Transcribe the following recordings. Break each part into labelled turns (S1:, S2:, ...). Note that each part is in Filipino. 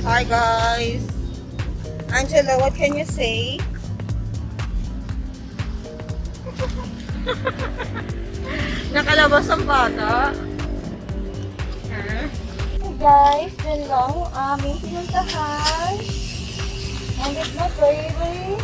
S1: Hi guys! Angela, what can you say? Nakalabas ang bata. Hey guys, dyan lang yung aming pinuntahan. And it's my baby.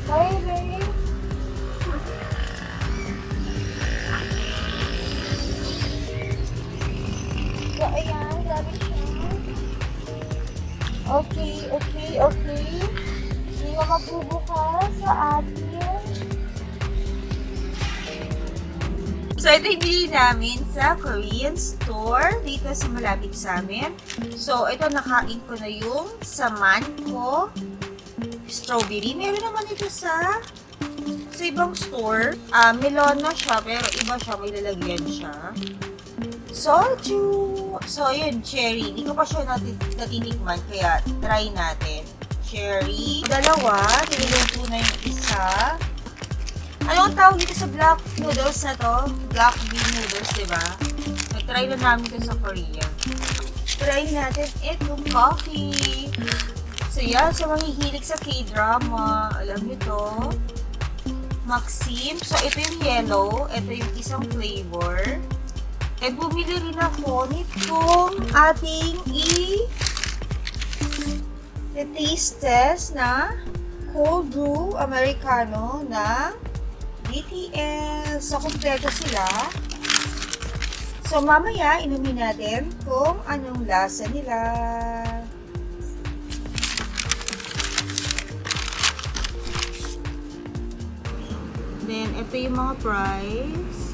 S1: Baby. So ayan, grabe siya. Okay. Hindi ka magbubukas sa atin. So, ito yung bili namin sa Korean store dito sa malapit sa amin. So, ito nakain ko na yung saman ko. Strawberry. Meron naman ito sa ibang store. Melon na siya, pero iba siya. May lalagyan siya. Soju. So, yun, cherry. Hindi ko pa siya natinikman, kaya try natin. Cherry. Dalawa. Niluluto na yung isa. Ano ang tawag dito sa black noodles na to? Black bean noodles, diba? Nag-try na namin ito sa Korea. Try natin itong coffee. So, yan. So, mahihilig sa K-drama. Alam nyo to. Maxim. So, ito yung yellow. Ito yung isang flavor. Eh, bumili rin ako nitong ating taste test na cold brew americano na BTS. So, kompleto sila. So, mamaya, inumin natin kung anong lasa nila. Then, ito yung mga price.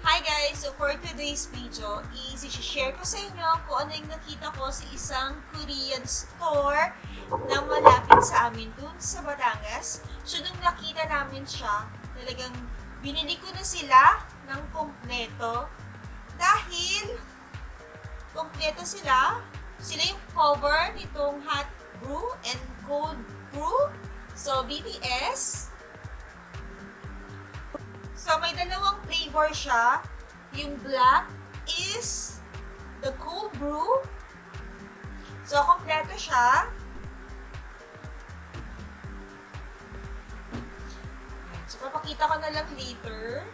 S1: Hi guys! So for today's video is i-share ko sa inyo kung ano yung nakita ko sa isang Korean store na malapit sa amin dun sa Batangas. So nung nakita namin siya, talagang binili ko na sila ng kompleto dahil kompleto sila. Sila yung cover nitong hot brew and cold brew. So BTS. So, may dalawang flavor siya. Yung black is the cold brew. So, kompleto siya. So, papakita ko na lang later.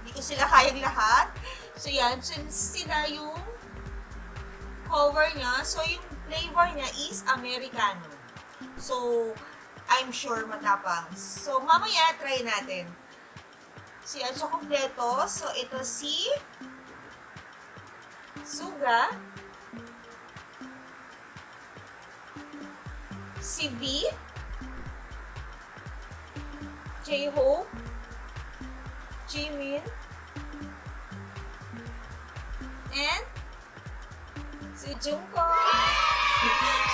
S1: Hindi ko sila kayang lahat. So, yan. So, sila yung cover niya. So, yung flavor niya is americano. So, I'm sure matapang. So, mamaya try natin. So, yan. So, kompleto. So, ito si suga, si V, jhope, jimin, and si jungkook.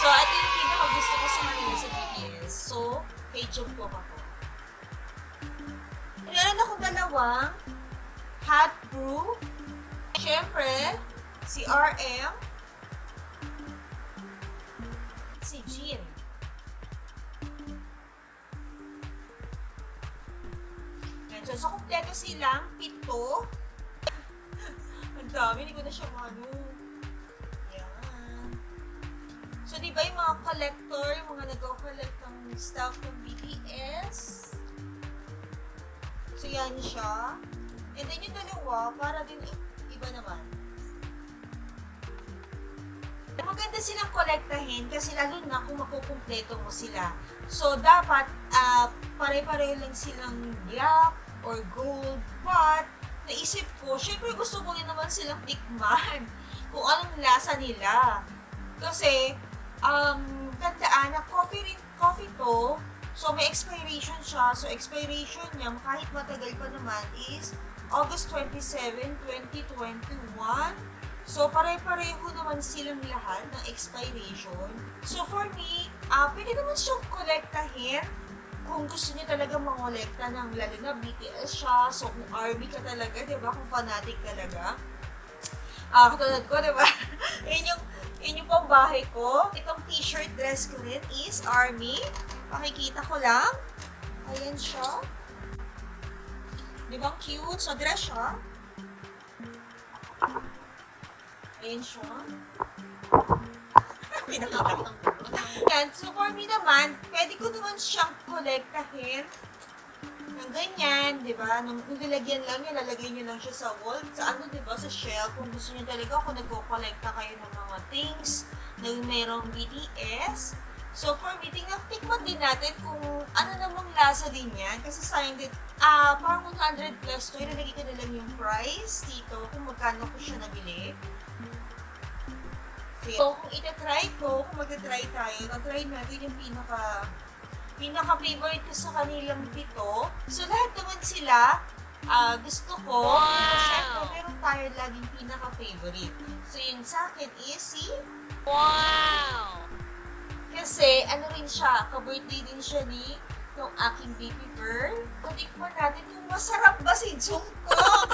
S1: So, ito yung pinaka-gusto ko sa kanila sa BTS. So, kay jungkook ako. Meron akong dalawang hot brew. Siyempre, si RM. Si Jin. So, kompleto silang 7. Ang dami, hindi ko na siya Yan. So, di ba yung mga collector, yung mga nag-collect ng stuff ng BTS? So, yan siya. And then, yung dalawa, para din iba naman. Maganda silang kolektahin kasi lalo na kung makukumpleto mo sila. So, dapat pare-pareho lang silang black or gold. But, naisip ko, syempre gusto ko rin naman silang tikman kung anong lasa nila. Kasi, tandaan na coffee to. So, may expiration siya. So, expiration niya, kahit matagal pa naman, is August 27, 2021. So, pare-pareho naman silang lahat ng expiration. So, for me, pwede naman siyang kolektahin. Kung gusto niyo talaga mangolekta ng lalo na BTS siya. So, kung ARMY ka talaga, diba? Kung fanatic talaga. Katulad ko, diba? Yun yung pambahay ko. Itong t-shirt dress ko rin is ARMY. Pakikita ko lang. Ayan siya. Di ba cute? So, dress siya. Ayan siya. Yan. So, for me naman, pwede ko naman siyang kolektahin ng ganyan, di ba? Nung nilagyan lang niya, lalagay niyo lang siya sa wall, sa ano, di ba? Sa shelf. Kung gusto niyo talaga, kung nagko-kolekta kayo ng mga things na mayroong BTS. So, for me, tikman din natin kung ano namang lasa din yan. Kasi sayang din, parang 100 plus to, ilalagay ko na lang yung price dito, kung magkano ko siya nabili. So, kung itatry ko, kung magta-try tayo, na-try natin yung pinaka-favorite ko sa kanilang pito. So, lahat naman sila, gusto ko. Wow! Pero syempre, meron tayo laging pinaka-favorite. So, yun sa akin is si... Wow! Kasi, ano rin siya, ka-birthday din siya ni yung aking baby girl. Tikman natin kung masarap ba si Jungkook.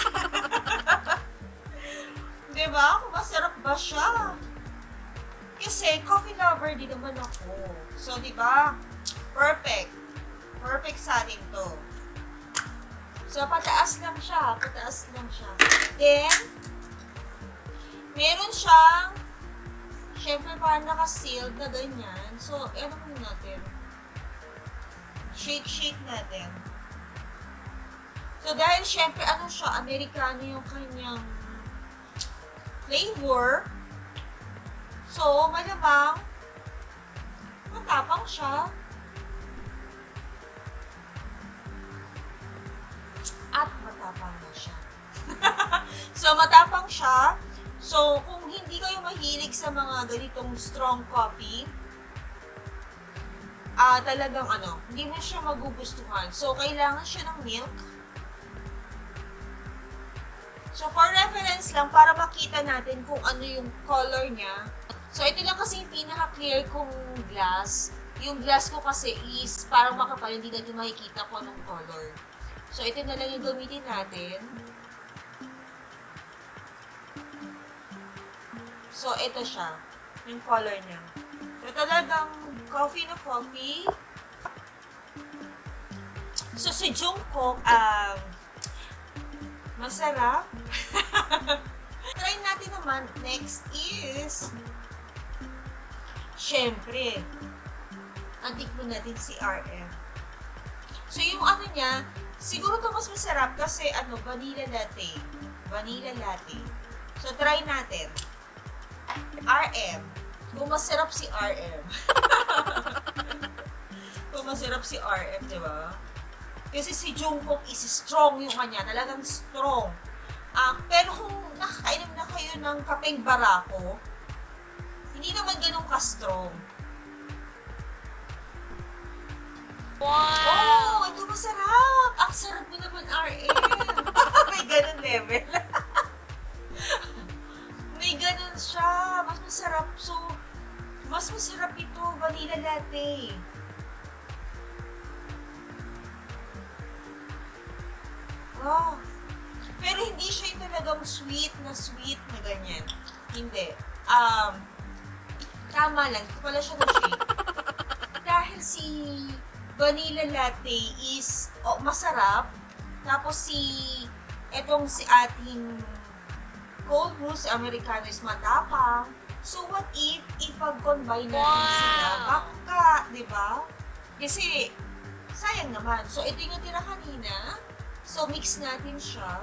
S1: Diba? Kung masarap ba siya. Kasi, coffee lover din naman ako. So, diba? Perfect. Perfect sa atin to. So, pataas lang siya. Pataas lang siya. Then, meron siyang, syempre parang naka-sealed na ganyan. So, ano muna natin? Shake natin. So, dahil syempre, ano siya, americano yung kanyang flavor. So, malamang, matapang siya. At matapang na siya. So, matapang siya. So, kung hindi kayo mahilig sa mga ganitong strong coffee, talagang hindi mo siya magugustuhan. So, kailangan siya ng milk. So, for reference lang, para makita natin kung ano yung color niya. So, ito lang kasi yung pinaka-clear kong glass. Yung glass ko kasi is parang makapal, hindi natin makikita kung anong color. So, ito na lang yung gamitin natin. So, ito siya. Yung color niya. So, talagang coffee na coffee. So, si Jungkook, masarap. Try natin naman. Next is, syempre, tikman natin si RM. So, yung ano niya, siguro ito mas masarap kasi vanilla latte. Vanilla latte. So, try natin. RM. Kung masarap si RM. Kung masarap si RM, di ba? Kasi si Jungkook is strong yung kanya. Talagang strong. Pero kung nakakainom na kayo ng kapeng barako, hindi naman ganun ka-strong. Wow! Oh, ito masarap! Ang sarap mo naman, RM. May ganun level. May ganun siya. Mas masarap. So, mas masarap ito. Vanilla latte. Wow. Pero hindi siya yung talagang sweet na ganyan. Hindi. Tama lang. Ito pala siya na shake. Dahil si vanilla latte is masarap. Tapos si ating cold brew, si americano is matapang. So what if ipag-combine natin sila? Baka, di ba? Kasi, sayang naman. So ito yung natira kanina. So mix natin siya.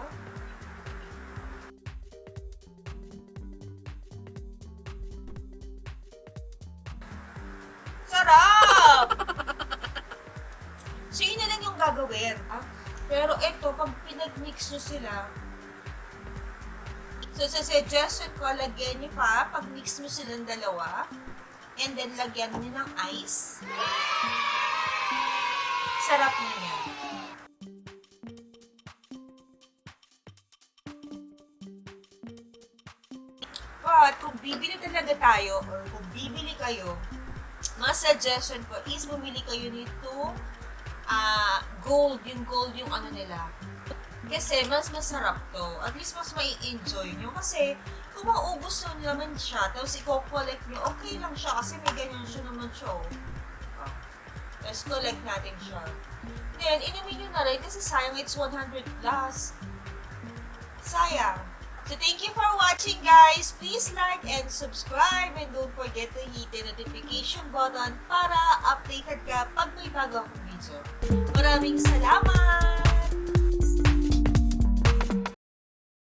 S1: Sarap! So, yun na lang yung gagawin. Pero ito, pag pinag-mix nyo sila, so, sa suggestion ko, lagyan nyo pa, pag-mix nyo silang dalawa, and then lagyan nyo ng ice. Sarap na niya. But, kung bibili talaga tayo, or kung bibili kayo, mga suggestion ko is bumili kayo nito gold yung ano nila. Kasi mas masarap to. At least mas may enjoy nyo. Kasi kung maubos nyo naman siya, tapos i-collect nyo, okay lang siya. Kasi may ganyan siya naman siya. Tapos collect natin siya. Then, inumin nyo na rin kasi sayang it's 100 plus. Sayang. So thank you for watching, guys. Please like and subscribe and don't forget to hit the notification button para updated ka pag may bago akong video. Maraming salamat!